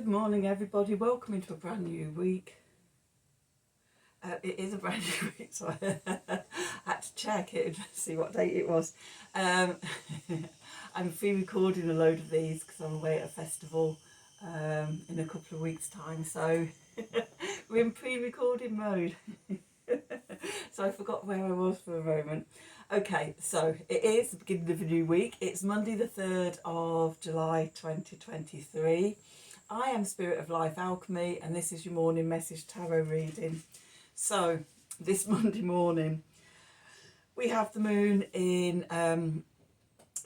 Good morning, everybody. Welcome into a brand new week. It is a brand new week, so I had to check it and see what date it was. I'm pre-recording a load of these because I'm away at a festival in a couple of weeks' time, so we're in pre-recording mode. So I forgot where I was for a moment. Okay, so it is the beginning of a new week. It's Monday the 3rd of July 2023. I am Spirit of Life Alchemy, and this is your morning message tarot reading. So this Monday morning we have the moon in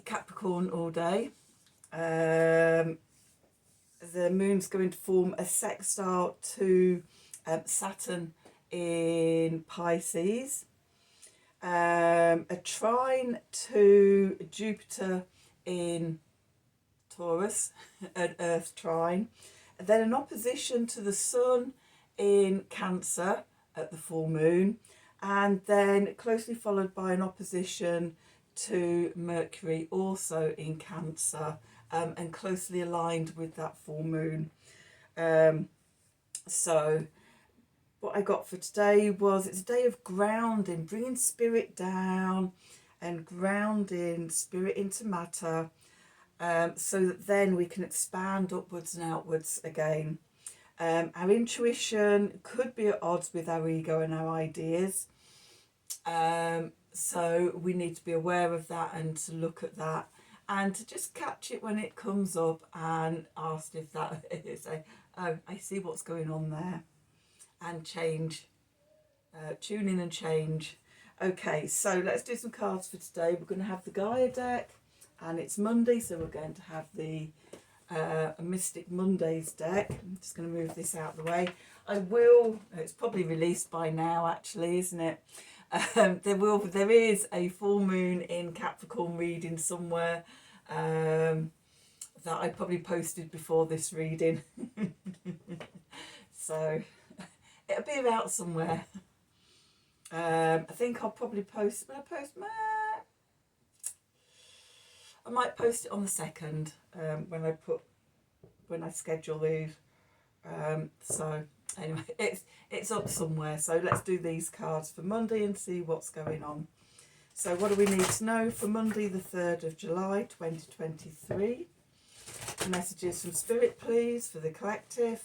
Capricorn all day. The moon's going to form a sextile to Saturn in Pisces, a trine to Jupiter in Taurus, an Earth trine, and then an opposition to the Sun in Cancer at the full moon, and then closely followed by an opposition to Mercury also in Cancer, and closely aligned with that full moon. So what I got for today was, it's a day of grounding, bringing spirit down and grounding spirit into matter, so that then we can expand upwards and outwards again. Our intuition could be at odds with our ego and our ideas, so we need to be aware of that and to look at that and to just catch it when it comes up and ask if that is oh, I see what's going on there, and change, tune in and change. Okay, so let's do some cards for today. We're going to have the Gaia deck, and it's Monday, so we're going to have the Mystic Mondays deck. I'm just going to move this out of the way. It's probably released by now actually, isn't it? There is a full moon in Capricorn reading somewhere, that I probably posted before this reading. So it'll be about somewhere. I think I'll probably post, I might post it on the 2nd, when I schedule these. So anyway, it's up somewhere. So let's do these cards for Monday and see what's going on. So what do we need to know for Monday the 3rd of July 2023? Messages from Spirit, please, for the collective.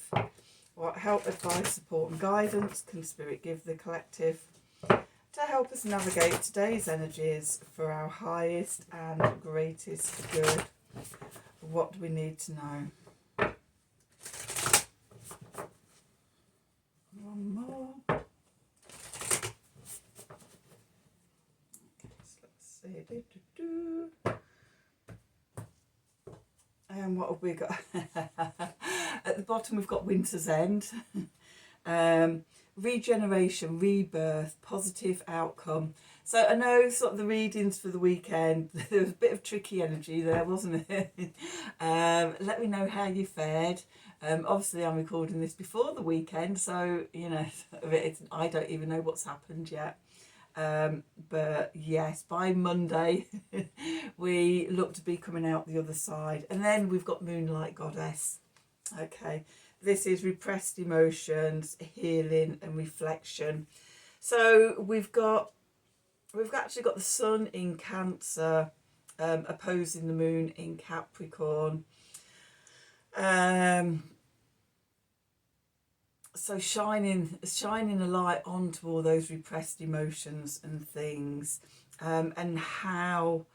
What help, advice, support and guidance can Spirit give the collective to help us navigate today's energies for our highest and greatest good? What do we need to know? One more. Okay, so let's see. And what have we got? At the bottom we've got Winter's End. Regeneration, rebirth, positive outcome. So I know sort of the readings for the weekend, there was a bit of tricky energy there, wasn't it? Let me know how you fared. Obviously I'm recording this before the weekend, so you know, I don't even know what's happened yet. But yes, by Monday we look to be coming out the other side. And then we've got Moonlight Goddess. Okay, this is repressed emotions, healing and reflection. So we've actually got the Sun in Cancer, opposing the Moon in Capricorn. So shining a light onto all those repressed emotions and things, and how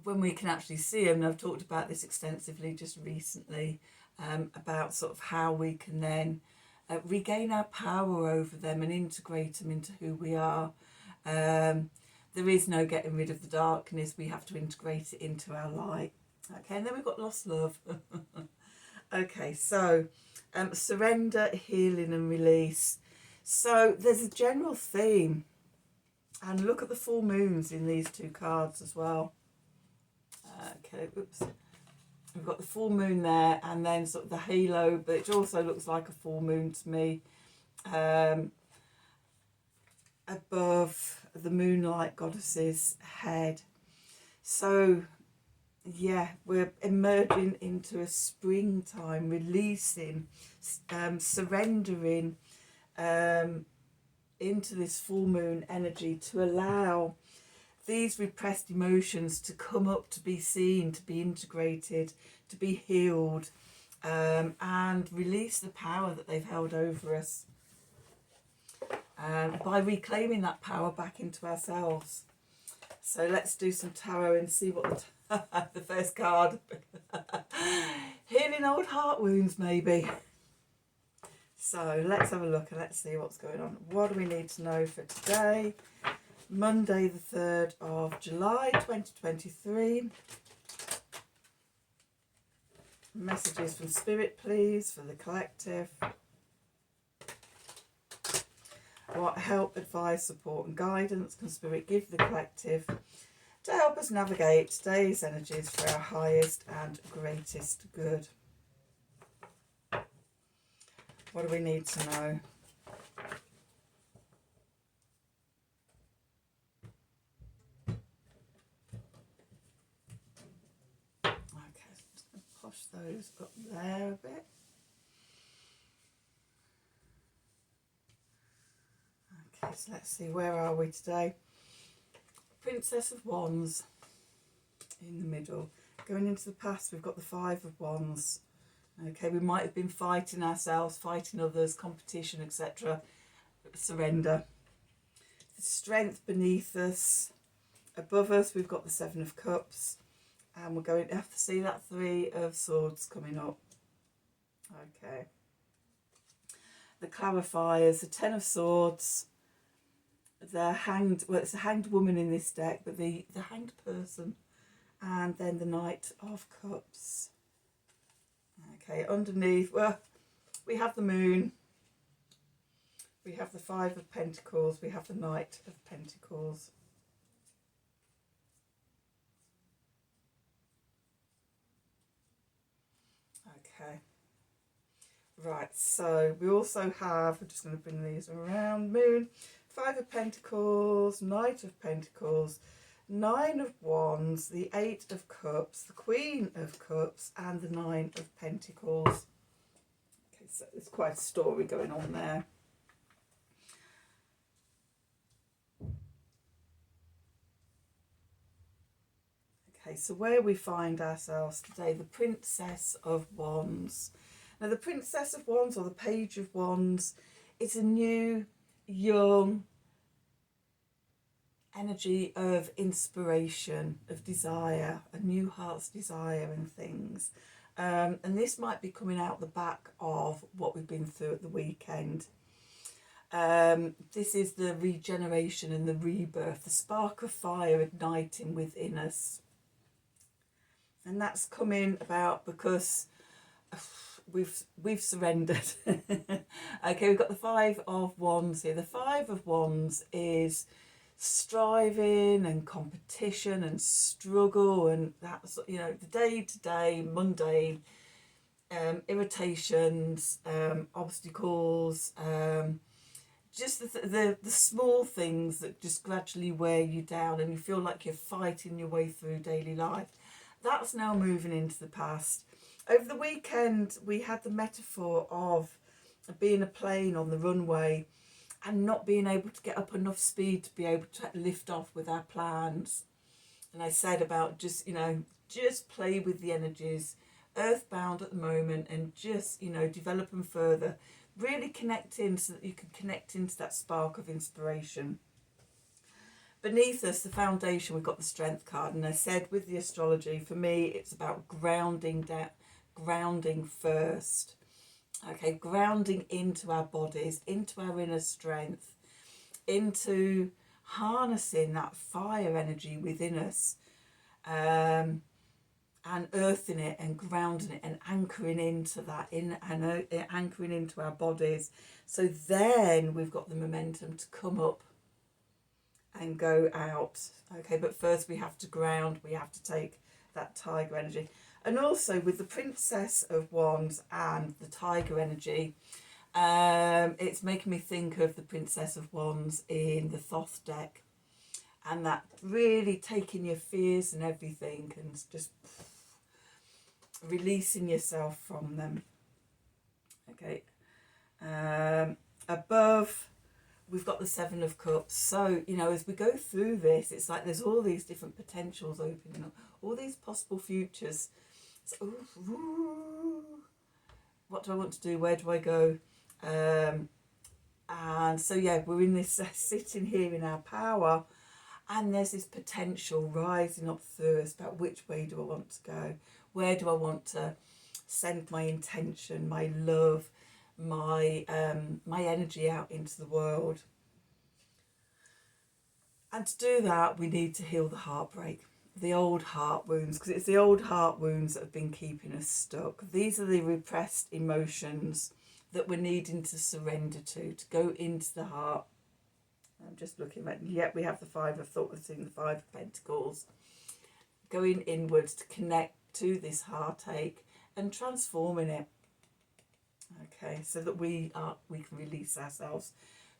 when we can actually see them, and I've talked about this extensively just recently, about sort of how we can then regain our power over them and integrate them into who we are. There is no getting rid of the darkness, we have to integrate it into our light. Okay, and then we've got lost love. Okay, so surrender, healing and release. So there's a general theme, and look at the full moons in these two cards as well. Okay, oops. We've got the full moon there, and then sort of the halo, but it also looks like a full moon to me, above the Moonlight Goddess's head. So yeah, we're emerging into a springtime, releasing, surrendering into this full moon energy to allow these repressed emotions to come up, to be seen, to be integrated, to be healed, and release the power that they've held over us, by reclaiming that power back into ourselves. So let's do some tarot and see what the first card. Healing old heart wounds, maybe. So let's have a look and let's see what's going on. What do we need to know for today? Monday the 3rd of July 2023. Messages from Spirit, please, for the collective. What help, advice, support and guidance can Spirit give the collective to help us navigate today's energies for our highest and greatest good? What do we need to know? Okay, so I'm just going to push those up there a bit. Okay, so let's see, where are we today? Princess of Wands in the middle. Going into the past, we've got the Five of Wands. Okay, we might have been fighting ourselves, fighting others, competition, etc. Surrender. The Strength beneath us. Above us, we've got the Seven of Cups. And we're going to have to see that Three of Swords coming up. Okay. The clarifiers, the Ten of Swords. The hanged, well, it's a hanged woman in this deck, but the hanged person. And then the Knight of Cups. Okay, underneath, well, we have the Moon. We have the Five of Pentacles. We have the Knight of Pentacles. Okay. Right, so we also have, we're just going to bring these around, Moon, Five of Pentacles, Knight of Pentacles, Nine of Wands, the Eight of Cups, the Queen of Cups, and the Nine of Pentacles. Okay, so there's quite a story going on there. Okay, so where we find ourselves today, the Princess of Wands. Now, the Princess of Wands, or the Page of Wands, is a new, young energy of inspiration, of desire, a new heart's desire and things. And this might be coming out the back of what we've been through at the weekend. This is the regeneration and the rebirth, the spark of fire igniting within us. And that's coming about because we've surrendered. Okay, we've got the Five of Wands here. The Five of Wands is striving and competition and struggle, and that's, you know, the day-to-day mundane irritations, obstacles, just the small things that just gradually wear you down and you feel like you're fighting your way through daily life. That's now moving into the past. Over the weekend, we had the metaphor of being a plane on the runway and not being able to get up enough speed to be able to lift off with our plans. And I said about just, you know, just play with the energies, earthbound at the moment, and just, you know, develop them further. Really connect in so that you can connect into that spark of inspiration. Beneath us, the foundation, we've got the Strength card. And I said with the astrology, for me, it's about grounding first. Okay, grounding into our bodies, into our inner strength, into harnessing that fire energy within us, and earthing it and grounding it and anchoring into that, anchoring into our bodies. So then we've got the momentum to come up and go out. Okay, but first we have to ground, we have to take that tiger energy. And also with the Princess of Wands and the tiger energy, it's making me think of the Princess of Wands in the Thoth deck. and that really taking your fears and everything and just releasing yourself from them. Okay. Above, we've got the Seven of Cups. So, you know, as we go through this, it's like there's all these different potentials opening up, all these possible futures. So, ooh, what do I want to do? Where do I go? And so, yeah, we're in this sitting here in our power, and there's this potential rising up through us about which way do I want to go? Where do I want to send my intention, my love, my energy out into the world? And to do that, we need to heal the heartbreak, the old heart wounds, because it's the old heart wounds that have been keeping us stuck. These are the repressed emotions that we're needing to surrender to go into the heart. I'm just looking at, yep, we have the Five of Thought, we've seen the Five of Pentacles. Going inwards to connect to this heartache and transforming it. Okay, so that we can release ourselves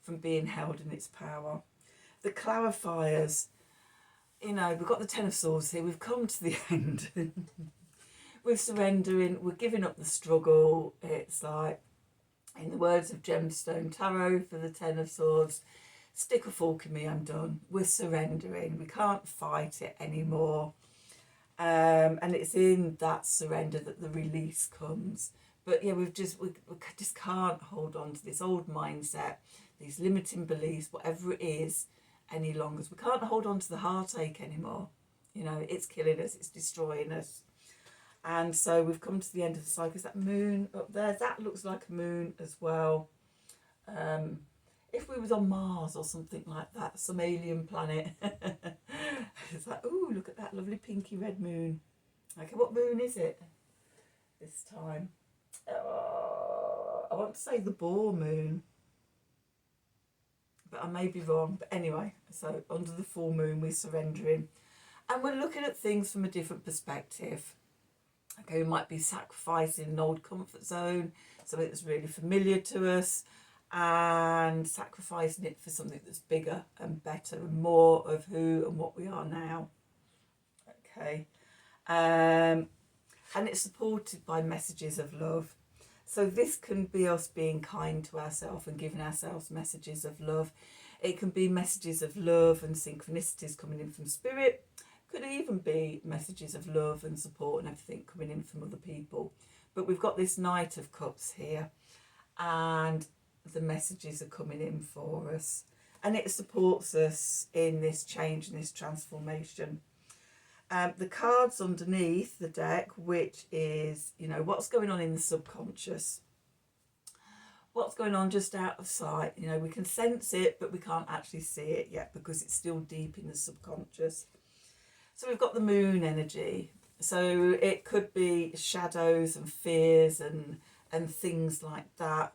from being held in its power. The clarifiers, you know, we've got the Ten of Swords here, we've come to the end. We're surrendering, we're giving up the struggle. It's like, in the words of Gemstone Tarot for the Ten of Swords, stick a fork in me, I'm done. We're surrendering, we can't fight it anymore. And it's in that surrender that the release comes. But yeah, we just can't hold on to this old mindset, these limiting beliefs, whatever it is, any longer. We can't hold on to the heartache anymore. You know, it's killing us, it's destroying us. And so we've come to the end of the cycle. Is that moon up there? That looks like a moon as well. If we was on Mars or something like that, some alien planet. It's like, ooh, look at that lovely pinky red moon. Okay, what moon is it this time? I want to say the Boar moon, but I may be wrong. But anyway, so under the full moon, we're surrendering. And we're looking at things from a different perspective. Okay, we might be sacrificing an old comfort zone, something that's really familiar to us, and sacrificing it for something that's bigger and better and more of who and what we are now. Okay. And it's supported by messages of love. So this can be us being kind to ourselves and giving ourselves messages of love. It can be messages of love and synchronicities coming in from spirit. Could even be messages of love and support and everything coming in from other people. But we've got this Knight of Cups here, and the messages are coming in for us, and it supports us in this change and this transformation. The cards underneath the deck, which is, you know, what's going on in the subconscious, what's going on just out of sight. You know, we can sense it, but we can't actually see it yet because it's still deep in the subconscious. So we've got the moon energy. So it could be shadows and fears and things like that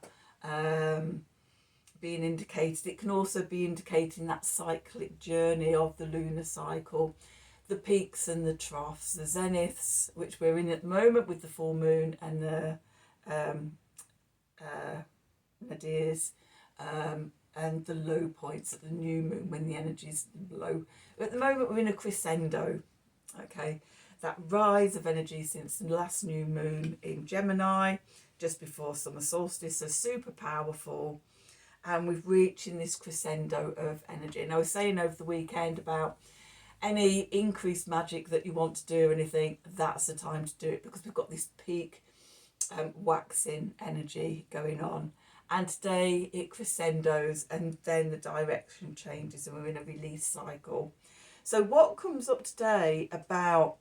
being indicated. It can also be indicating that cyclic journey of the lunar cycle, the peaks and the troughs, the zeniths, which we're in at the moment with the full moon, and the nadirs, and the low points at the new moon when the energy's low. At the moment we're in a crescendo. Okay, that rise of energy since the last new moon in Gemini, just before summer solstice, so super powerful. And we've reaching this crescendo of energy. And I was saying over the weekend about any increased magic that you want to do, anything, that's the time to do it, because we've got this peak waxing energy going on. And today it crescendos, and then the direction changes, and we're in a release cycle. So what comes up today about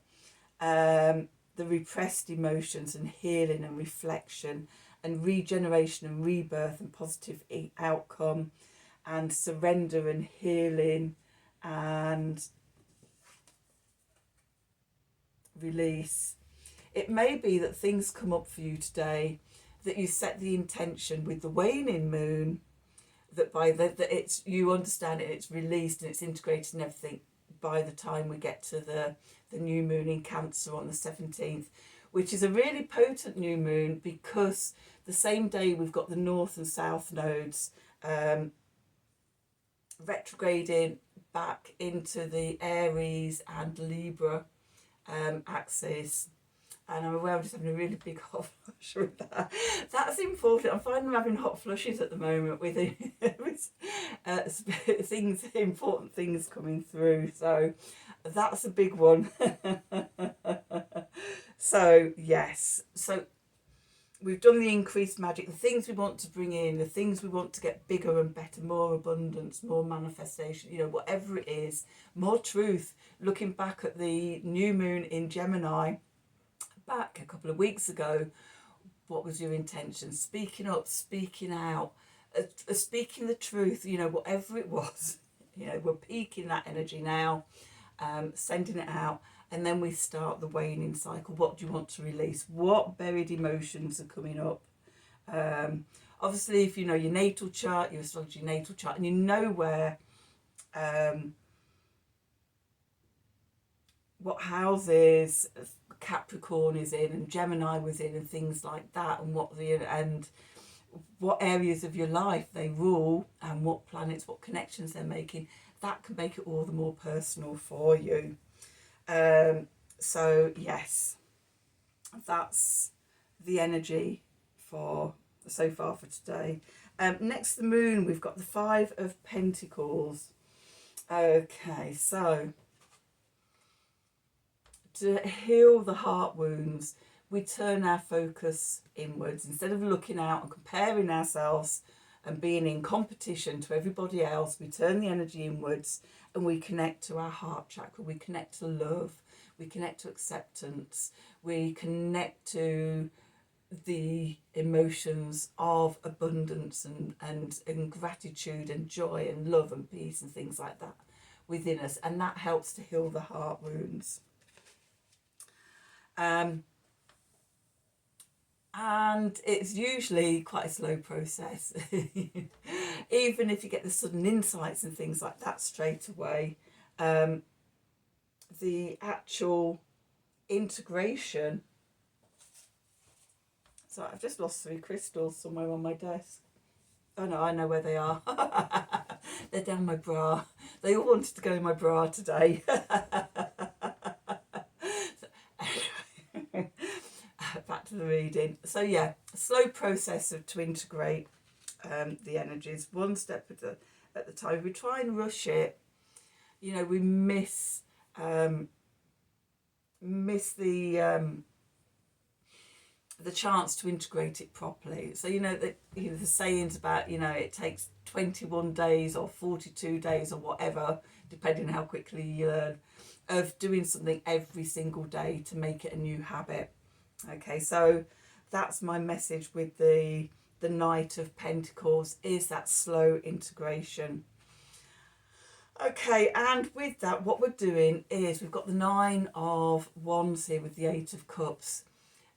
the repressed emotions and healing and reflection and regeneration and rebirth and positive outcome and surrender and healing and release. It may be that things come up for you today, that you set the intention with the waning moon, that by that it's, you understand it, it's released and it's integrated and everything by the time we get to the new moon in Cancer on the 17th, which is a really potent new moon, because the same day we've got the north and south nodes retrograding back into the Aries and Libra axis. And I'm aware I'm just having a really big hot flush with that. That's important. I'm finding I'm having hot flushes at the moment with things, important things coming through. So that's a big one. So yes, so we've done the increased magic, the things we want to bring in, the things we want to get bigger and better, more abundance, more manifestation, you know, whatever it is, more truth. Looking back at the new moon in Gemini back a couple of weeks ago, what was your intention? Speaking up, speaking out, speaking the truth, you know, whatever it was, you know, we're peaking that energy now, sending it out. And then we start the waning cycle. What do you want to release? What buried emotions are coming up? Obviously, if you know your natal chart, your astrology natal chart, and you know where, what houses Capricorn is in and Gemini was in and things like that, and what areas of your life they rule and what planets, what connections they're making, that can make it all the more personal for you. So yes, that's the energy for so far for today. Next to the moon, we've got the Five of Pentacles. Okay, so to heal the heart wounds, we turn our focus inwards. Instead of looking out and comparing ourselves and being in competition to everybody else, we turn the energy inwards and we connect to our heart chakra. We connect to love. We connect to acceptance. We connect to the emotions of abundance and gratitude and joy and love and peace and things like that within us. And that helps to heal the heart wounds. And it's usually quite a slow process. Even if you get the sudden insights and things like that straight away, the actual integration. So I've just lost 3 crystals somewhere on my desk. Oh no, I know where they are. They're down my bra. They all wanted to go in my bra today. Back to the reading. So yeah, a slow process to integrate the energies, one step at the time. If we try and rush it, you know, we miss the chance to integrate it properly. So you know that, you know, the sayings about, you know, it takes 21 days or 42 days or whatever, depending on how quickly you learn, of doing something every single day to make it a new habit. Okay, so that's my message with the Knight of Pentacles, is that slow integration. Okay, and with that, what we're doing is we've got the 9 of Wands here with the 8 of Cups.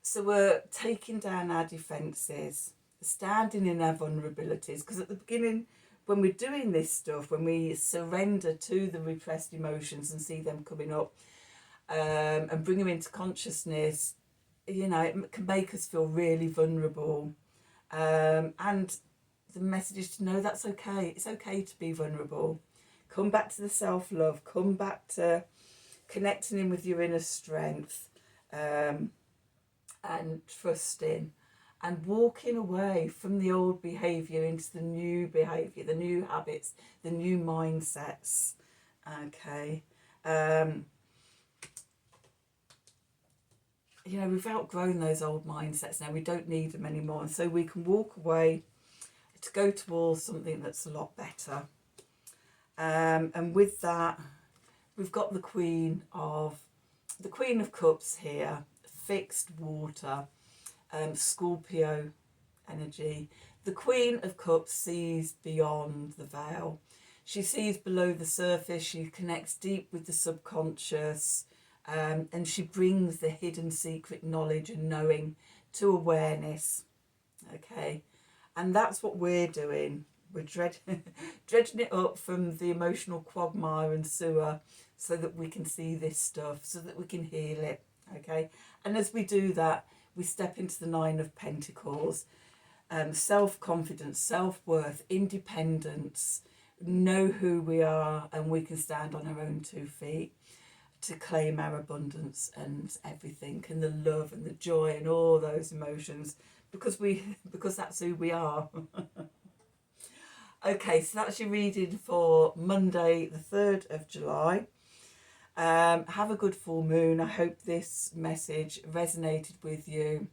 So we're taking down our defences, standing in our vulnerabilities, because at the beginning, when we're doing this stuff, when we surrender to the repressed emotions and see them coming up, and bring them into consciousness, you know, it can make us feel really vulnerable. And the message is to know that's okay. It's okay to be vulnerable. Come back to the self-love. Come back to connecting in with your inner strength, and trusting and walking away from the old behaviour into the new behaviour, the new habits, the new mindsets. Okay. You know, we've outgrown those old mindsets now. We don't need them anymore. And so we can walk away to go towards something that's a lot better. And with that, we've got the Queen of Cups here, fixed water, Scorpio energy. The Queen of Cups sees beyond the veil. She sees below the surface. She connects deep with the subconscious. And she brings the hidden secret knowledge and knowing to awareness. Okay, and that's what we're doing. We're dredging it up from the emotional quagmire and sewer so that we can see this stuff, so that we can heal it. Okay, and as we do that, we step into the 9 of Pentacles, self-confidence, self-worth, independence, know who we are, and we can stand on our own 2 feet to claim our abundance and everything, and the love and the joy and all those emotions, because that's who we are. Okay, so that's your reading for Monday the 3rd of July. Have a good full moon. I hope this message resonated with you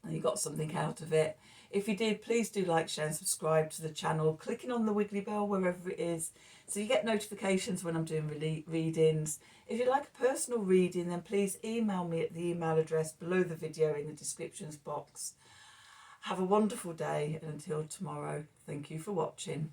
and you got something out of it. If you did, please do like, share and subscribe to the channel, clicking on the wiggly bell wherever it is so you get notifications when I'm doing readings. If you'd like a personal reading, then please email me at the email address below the video in the descriptions box. Have a wonderful day, and until tomorrow, thank you for watching.